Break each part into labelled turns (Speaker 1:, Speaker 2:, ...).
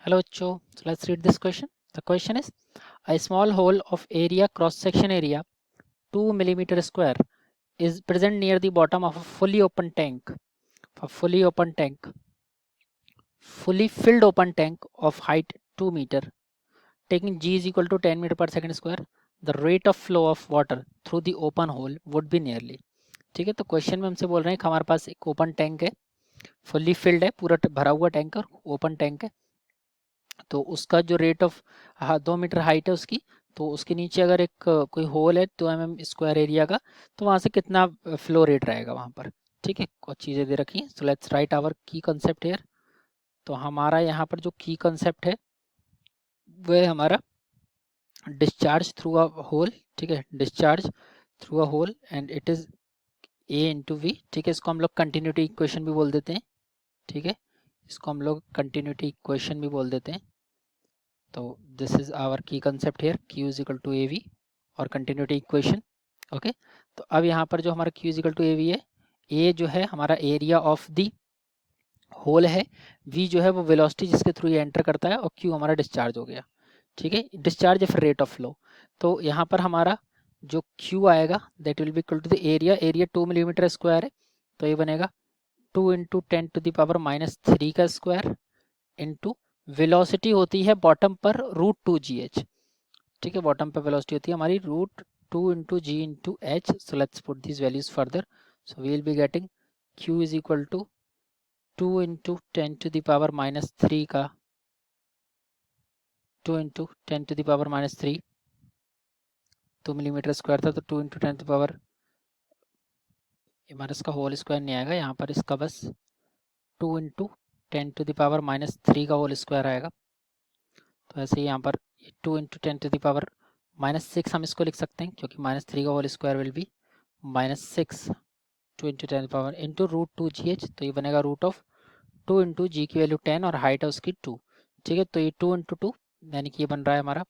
Speaker 1: Hello, Cho. So let's read this question. The question is, a small hole of area cross-section area 2 millimeter square is present near the bottom of a fully open tank. A fully filled open tank of height 2 meter. Taking G is equal to 10 meter per second square. The rate of flow of water through the open hole would be nearly. ठीक है, तो question में हमसे बोल रहे हैं कि हमारे पास एक ओपन टैंक है, फुल्ली फिल्ड है, पूरा भरा हुआ टैंक है, ओपन टैंक है। तो उसका जो रेट ऑफ 2 मीटर हाइट है उसकी, तो उसके नीचे अगर एक कोई होल है 2 mm स्क्वायर एरिया का, तो वहाँ से कितना फ्लो रेट रहेगा वहाँ पर। ठीक है, कुछ चीज़ें दे रखी हैं। सो लेट्स राइट आवर की कंसेप्ट हेयर। तो हमारा यहाँ पर जो की कंसेप्ट है वो है हमारा डिस्चार्ज थ्रू अ होल। ठीक है, discharge through a hole and it is A into V. ठीक है, इसको हम लोग कंटिन्यूटी इक्वेशन भी बोल देते हैं। ठीक है, इसको हम लोग कंटिन्यूटी इक्वेशन भी बोल देते हैं। तो दिस इज आवर की concept here, Q is equal to A V और कंटिन्यूटी इक्वेशन। ओके, तो अब यहाँ पर जो हमारा Q is equal to A V है, ए जो है हमारा एरिया ऑफ दी होल है, V जो है वो वेलोसिटी जिसके थ्रू ये एंटर करता है, और Q हमारा डिस्चार्ज हो गया। ठीक है, डिस्चार्ज या फिर रेट ऑफ फ्लो। तो यहाँ पर हमारा जो Q आएगा that will be equal to the area. Area 2 millimetre square है, तो ये बनेगा 2 इंटू 10⁻³ का स्क्वायर इंटू वेलोसिटी होती है बॉटम पर √2gh। ठीक है, बॉटम पर वेलोसिटी होती है हमारी √2 into G into H. So let's put this values further. So we will be getting Q is equal to 2 into 10⁻³ का 2 इंटू 10⁻³ 2 मिलीमीटर स्क्वायर था, तो 2 इंटू 10 हमारा इसका होल स्क्वायर नहीं आएगा, यहाँ पर इसका बस 2 इंटू 10⁻³ का होल स्क्वायर आएगा। तो ऐसे ही यहाँ पर 2 इंटू 10⁻⁻6 हम इसको लिख सकते हैं, क्योंकि -3 का whole square will be -6। 2 into 10 into √2gh, तो ये बनेगा √2 इंटू जी की वैल्यू 10 और हाइट है उसकी 2। ठीक है, तो ये 2 इंटू 2 यानी कि ये बन रहा है हमारा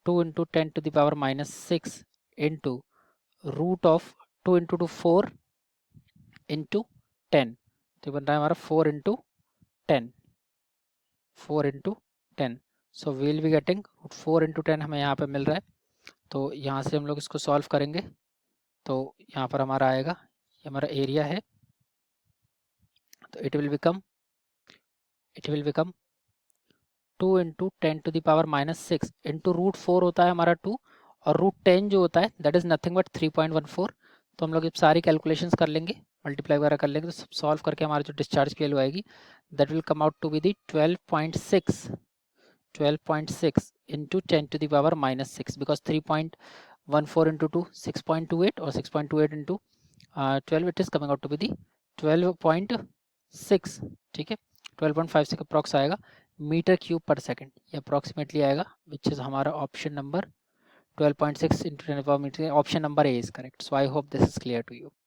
Speaker 1: 2 इंटू 10⁻⁻6 इंटू √2 इंटू 4 इंटू 10, तो बन रहा है हमारा 4 into 10, 4 into 10। So we'll be getting 4 into 10 हमें यहाँ पे मिल रहा है। तो यहाँ से हम लोग इसको सॉल्व करेंगे, तो यहाँ पर हमारा आएगा, ये हमारा एरिया है, तो it will become 2 into 10⁻⁻6 into √4 होता है हमारा 2, और √10 जो होता है दैट इज़ नथिंग बट 3.14। तो हम लोग जब सारी कैलकुलेशंस कर लेंगे, मल्टीप्लाई वगैरह कर लेंगे, तो सब सॉल्व करके हमारा जो डिस्चार्ज की वैल्यू आएगी that will come out to be the 12.6 into 10⁻⁻6, because 3.14 into 2 6.28 और 6.28 into 12 it is coming out to be the 12.6। ठीक है, 12.56 अप्रॉक्स आएगा मीटर क्यूब पर सेकंड, ये अप्रॉक्सीमेटली आएगा, विच इज़ हमारा option number 12.6 into 10 metre. Option number A is correct. So I hope this is clear to you.